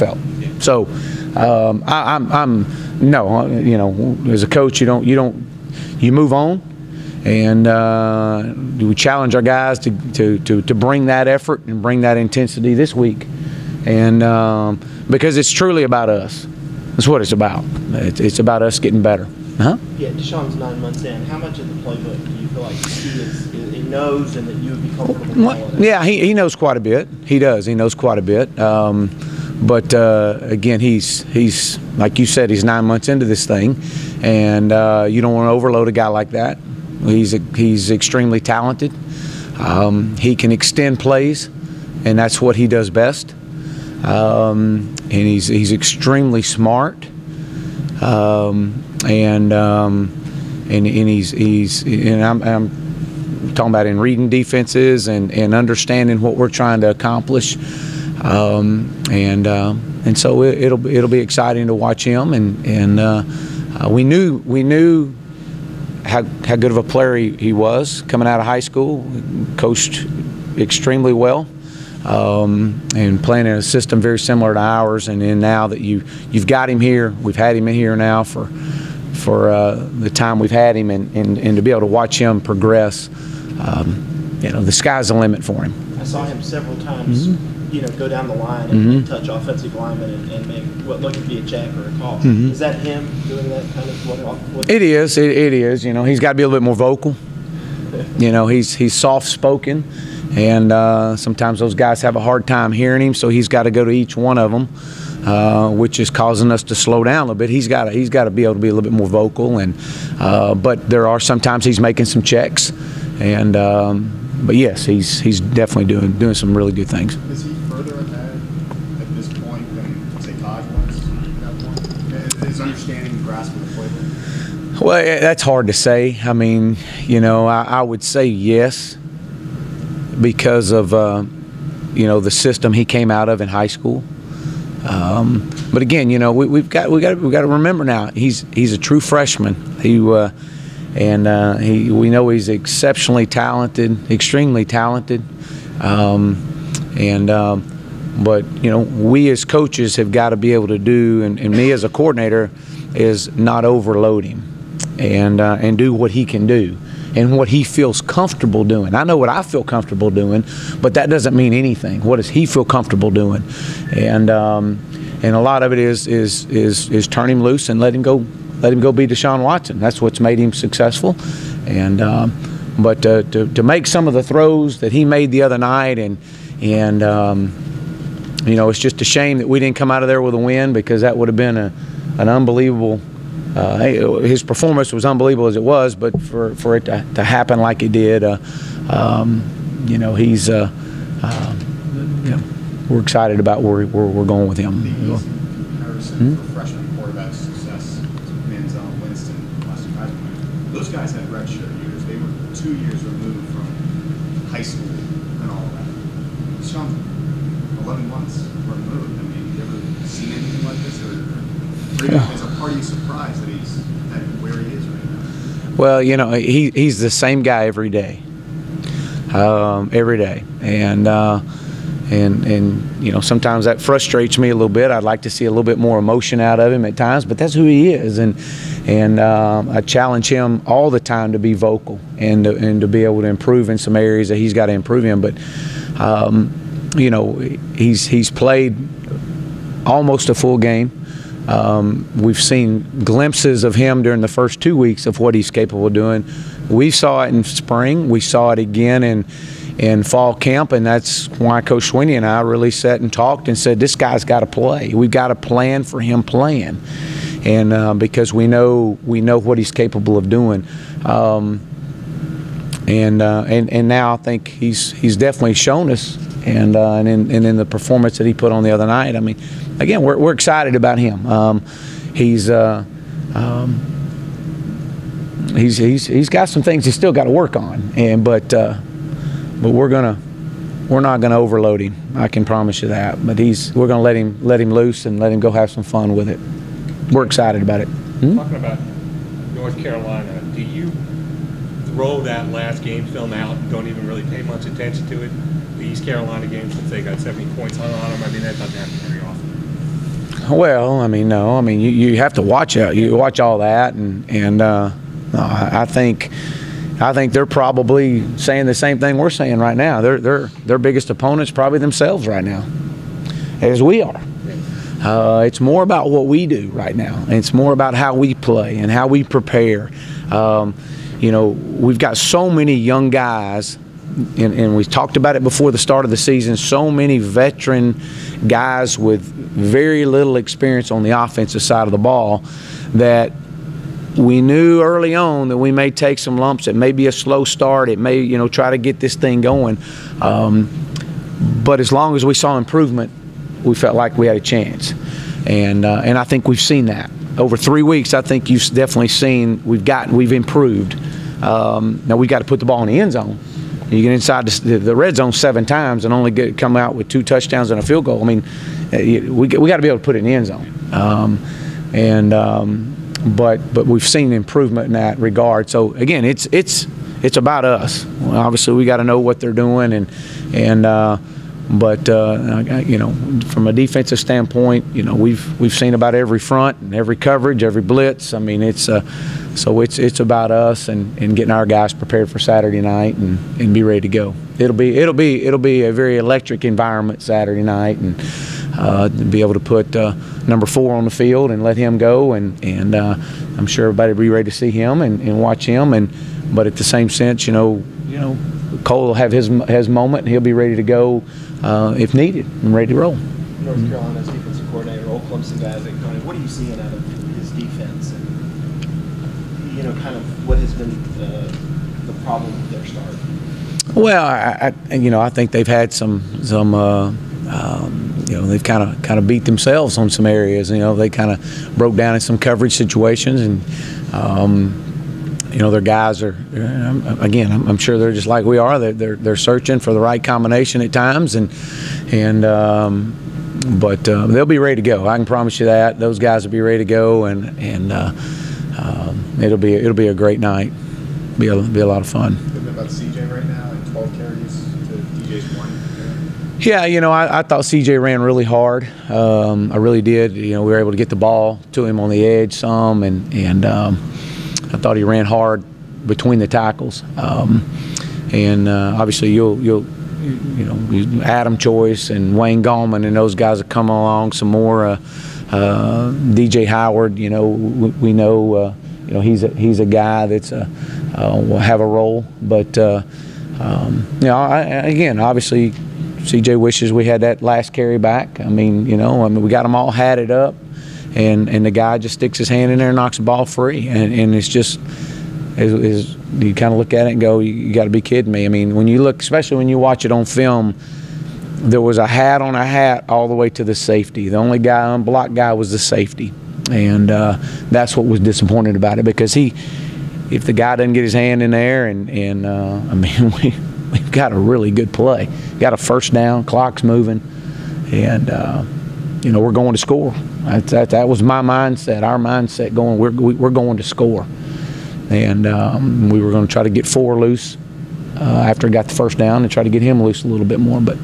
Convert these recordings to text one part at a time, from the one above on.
felt. So I'm no, you know, as a coach, you move on, and we challenge our guys to bring that effort and bring that intensity this week, and because it's truly about us. That's what it's about. It's about us getting better. Yeah, Deshaun's 9 months in. How much of the playbook do you feel like he knows and that you would be comfortable with? Yeah, he knows quite a bit. He does. He knows quite a bit. But again, he's like you said, he's 9 months into this thing, and you don't want to overload a guy like that. He's extremely talented. He can extend plays, and that's what he does best. And he's extremely smart. And I'm talking about in reading defenses and understanding what we're trying to accomplish, and so it'll be exciting to watch him, and we knew how good of a player he was coming out of high school, coached extremely well, and playing in a system very similar to ours, and then now that you've got him here, we've had him in here now for the time we've had him, and to be able to watch him progress, you know, the sky's the limit for him. I saw him several times, you know, go down the line and touch offensive linemen and make what looked to be a check or a call. Is that him doing that kind of what? It is. It is. You know, he's got to be a little bit more vocal. You know, he's soft-spoken, and sometimes those guys have a hard time hearing him, so he's got to go to each one of them. Which is causing us to slow down a little bit. He's got to be able to be a little bit more vocal, and but there are sometimes he's making some checks, and but yes, he's definitely doing some really good things. Is he further ahead at this point than say Taj was at that point? His understanding and grasp of the playbook? Well, that's hard to say. I mean, you know, I would say yes because of you know, the system he came out of in high school. But again, you know, we got to remember now he's a true freshman. We know he's exceptionally talented, extremely talented, but you know, we as coaches have got to be able to do, and me as a coordinator, is not overload him, and do what he can do and what he feels comfortable doing. I know what I feel comfortable doing, but that doesn't mean anything. What does he feel comfortable doing? And a lot of it is turn him loose and let him go be Deshaun Watson. That's what's made him successful. And but to make some of the throws that he made the other night, and you know, it's just a shame that we didn't come out of there with a win, because that would have been an unbelievable. His performance was unbelievable as it was, but for it to happen like it did, you know, he's you know, we're excited about where we're going with him. The easy comparison for freshman quarterback success, Manziel, Winston, those guys had redshirt years. They were 2 years removed from high school and all that. Deshaun, 11 months removed. I mean, you ever seen anything like this, or is a party surprised that he's at where he is right now? Well, you know, he's the same guy every day, and you know, sometimes that frustrates me a little bit. I'd like to see a little bit more emotion out of him at times, but that's who he is, and I challenge him all the time to be vocal and to be able to improve in some areas that he's got to improve in. But you know, he's played almost a full game. We've seen glimpses of him during the first 2 weeks of what he's capable of doing. We saw it in spring. We saw it again in fall camp, and that's why Coach Sweeney and I really sat and talked and said, this guy's got to play. We've got a plan for him playing, and because we know what he's capable of doing. And now I think he's definitely shown us, and in the performance that he put on the other night. I mean, again, we're excited about him. He's got some things he's still got to work on, but we're not gonna overload him. I can promise you that. But we're gonna let him loose and let him go have some fun with it. We're excited about it. Talking about North Carolina, do you throw that last game film out and don't even really pay much attention to it? The East Carolina game, since they got 70 points on them, I mean, that doesn't happen very often. Well, I mean, no. I mean, you have to watch out. You watch all that, and I think they're probably saying the same thing we're saying right now. Their biggest opponent's probably themselves right now, as we are. It's more about what we do right now. And it's more about how we play and how we prepare. You know, we've got so many young guys, and we talked about it before the start of the season, so many veteran guys with very little experience on the offensive side of the ball that we knew early on that we may take some lumps. It may be a slow start. It may, you know, try to get this thing going. But as long as we saw improvement, we felt like we had a chance. And I think we've seen that. Over 3 weeks, I think you've definitely seen we've improved. Now we've got to put the ball in the end zone. You get inside the red zone 7 times and only come out with 2 touchdowns and a field goal. I mean, we got to be able to put it in the end zone. But we've seen improvement in that regard. So again, it's about us. Well, obviously, we got to know what they're doing, but you know, from a defensive standpoint, you know, we've seen about every front and every coverage, every blitz. I mean, so it's about us and getting our guys prepared for Saturday night and be ready to go. It'll be a very electric environment Saturday night, and be able to put number 4 on the field and let him go, and I'm sure everybody will be ready to see him and watch him. But at the same sense, you know, Cole will have his moment, and he'll be ready to go if needed and ready to roll. North Carolina's defensive coordinator, old Clemson guy, what are you seeing out of his defense, and you know, kind of what has been the problem with their start? Well, I think they've had some you know, they've kind of beat themselves on some areas. You know, they kind of broke down in some coverage situations, and you know, their guys are, again, I'm sure they're just like we are. They're searching for the right combination at times, but they'll be ready to go. I can promise you that. Those guys will be ready to go, and it'll be a great night. Be a lot of fun. About CJ right now, like 12 carries to DJ's 1. Yeah, you know, I thought CJ ran really hard. I really did. You know, we were able to get the ball to him on the edge some, and I thought he ran hard between the tackles. Obviously, you know, Adam Choice and Wayne Gallman and those guys have come along some more. DJ Howard, you know, we know, you know, he's a guy that's will have a role. But you know, again, obviously, CJ wishes we had that last carry back. I mean, we got them all hatted up, and the guy just sticks his hand in there and knocks the ball free, and it's just you kind of look at it and go, you got to be kidding me. I mean, when you look, especially when you watch it on film, there was a hat on a hat all the way to the safety. The only guy, unblocked guy, was the safety, and that's what was disappointing about it, because if the guy doesn't get his hand in there, and I mean, we've got a really good play. Got a first down, clock's moving, and you know, we're going to score. That was my mindset, our mindset going. We're going to score, and we were going to try to get 4 loose after he got the first down and try to get him loose a little bit more. But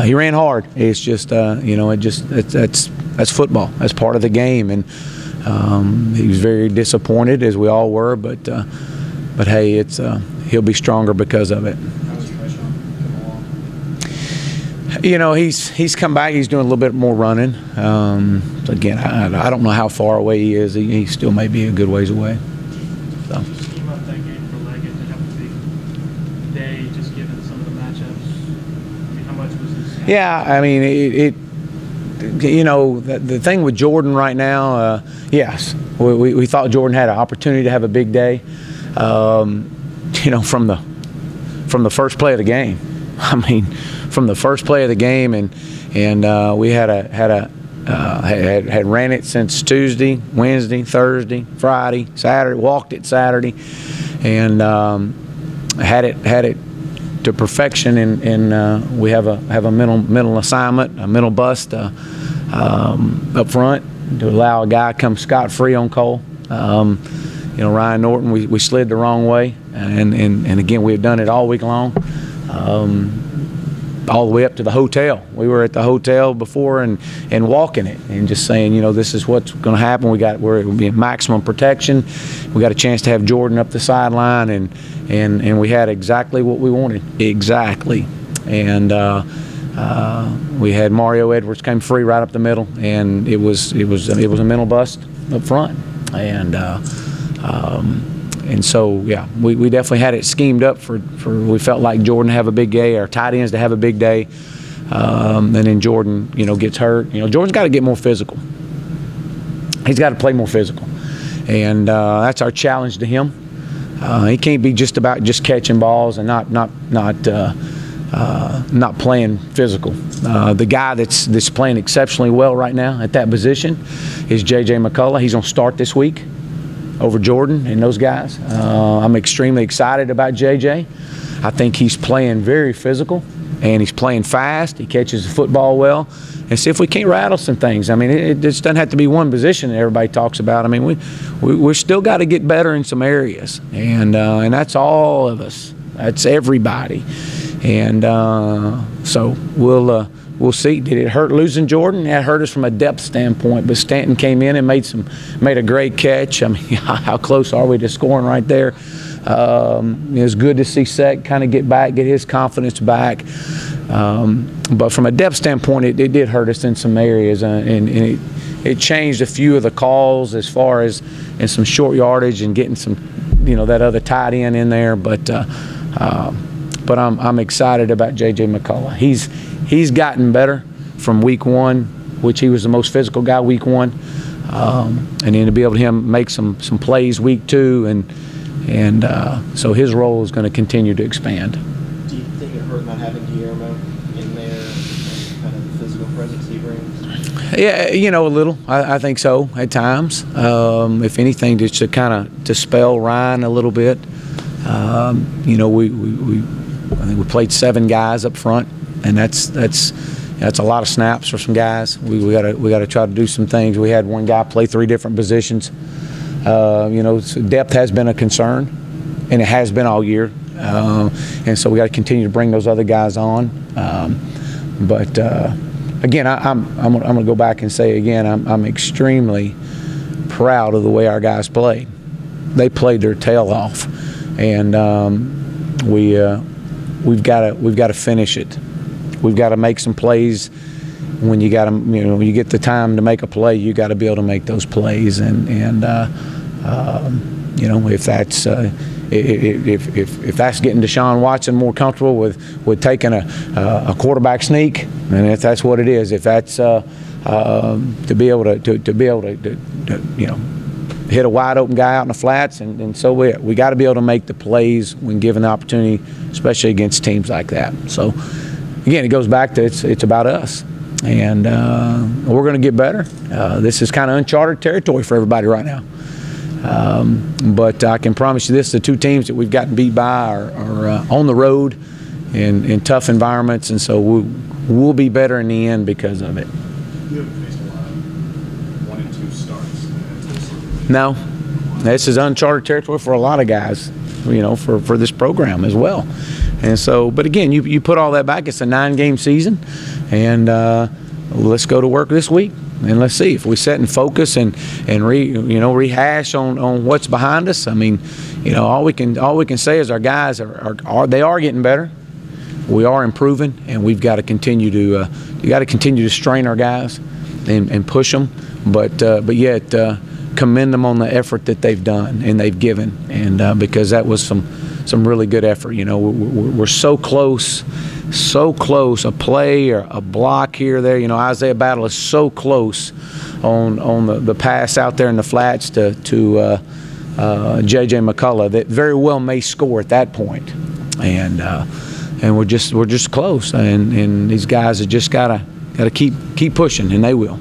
he ran hard. It's just you know, that's football. That's part of the game, and he was very disappointed, as we all were. But hey, he'll be stronger because of it. You know, he's come back. He's doing a little bit more running. Again, I don't know how far away he is. He still may be a good ways away. So. Just scheme up that game for Leggett to have a big day, just given some of the matchups. I mean, how much was this? Yeah, I mean, you know, the thing with Jordan right now, yes, we thought Jordan had an opportunity to have a big day. You know, from the first play of the game. I mean, from the first play of the game, and we had ran it since Tuesday, Wednesday, Thursday, Friday, Saturday, walked it Saturday, and had it to perfection. And we have a mental assignment, a mental bust up front to allow a guy to come scot-free on Cole. You know, Ryan Norton, we slid the wrong way, and again, we have done it all week long. all the way up to the hotel. We were at the hotel before and walking it and just saying, you know, this is what's going to happen. We're going to be in maximum protection. We got a chance to have Jordan up the sideline, and we had exactly what we wanted. Exactly. And we had Mario Edwards came free right up the middle, and it was a mental bust up front. And so, yeah, we definitely had it schemed up for we felt like Jordan to have a big day, our tight ends to have a big day, and then Jordan, you know, gets hurt. You know, Jordan's got to get more physical. He's got to play more physical, and that's our challenge to him. He can't be just about catching balls and not playing physical. The guy that's playing exceptionally well right now at that position is J.J. McCullough. He's going to start this week over Jordan and those guys. I'm extremely excited about J.J. I think he's playing very physical, and he's playing fast. He catches the football well. And see if we can't rattle some things. I mean, it just doesn't have to be one position that everybody talks about. I mean, we're still got to get better in some areas, and that's all of us. That's everybody. And so we'll see. Did it hurt losing Jordan? That hurt us from a depth standpoint, but Stanton came in and made a great catch. I mean, how close are we to scoring right there? It was good to see Sept kind of get his confidence back. But from a depth standpoint, it did hurt us in some areas, and it changed a few of the calls as far as in some short yardage and getting some, you know, that other tight end in there. But I'm excited about J.J. McCullough. He's gotten better from week one, which he was the most physical guy week one, and then to be able to make some plays week two, and so his role is going to continue to expand. Do you think it hurt not having Guillermo in there and kind of the physical presence he brings? Yeah, you know, a little. I think so at times. If anything, just to kind of to spell Ryan a little bit. You know, I think we played 7 guys up front, and that's a lot of snaps for some guys. We got to try to do some things. We had one guy play 3 different positions. You know, so depth has been a concern, and it has been all year. And so we got to continue to bring those other guys on. But again, I'm going to go back and say again, I'm extremely proud of the way our guys played. They played their tail off, and we've got to finish it. We've got to make some plays. When you get the time to make a play, you got to be able to make those plays. And you know, if that's if that's getting Deshaun Watson more comfortable with taking a quarterback sneak, and if that's what it is, if that's to be able to you know, hit a wide open guy out in the flats, and so we got to be able to make the plays when given the opportunity, especially against teams like that. So again, it goes back to it's about us, and we're going to get better. This is kind of uncharted territory for everybody right now. But I can promise you this: the 2 teams that we've gotten beat by are on the road in tough environments, and so we'll be better in the end because of it. You haven't faced a lot of 1 and 2 starts. No, this is uncharted territory for a lot of guys, you know, for this program as well. And so, but again, you put all that back. It's a 9-game season, and let's go to work this week. And let's see if we sit and focus and rehash on what's behind us. I mean, you know, all we can say is our guys are getting better. We are improving, and we've got to continue to strain our guys and push them, but yet commend them on the effort that they've done and they've given, and because that was some really good effort. You know, we're so close. So close, a play or a block here or there. You know, Isaiah Battle is so close on the pass out there in the flats to J.J. McCullough that very well may score at that point. And we're just close. And these guys have just gotta keep pushing, and they will.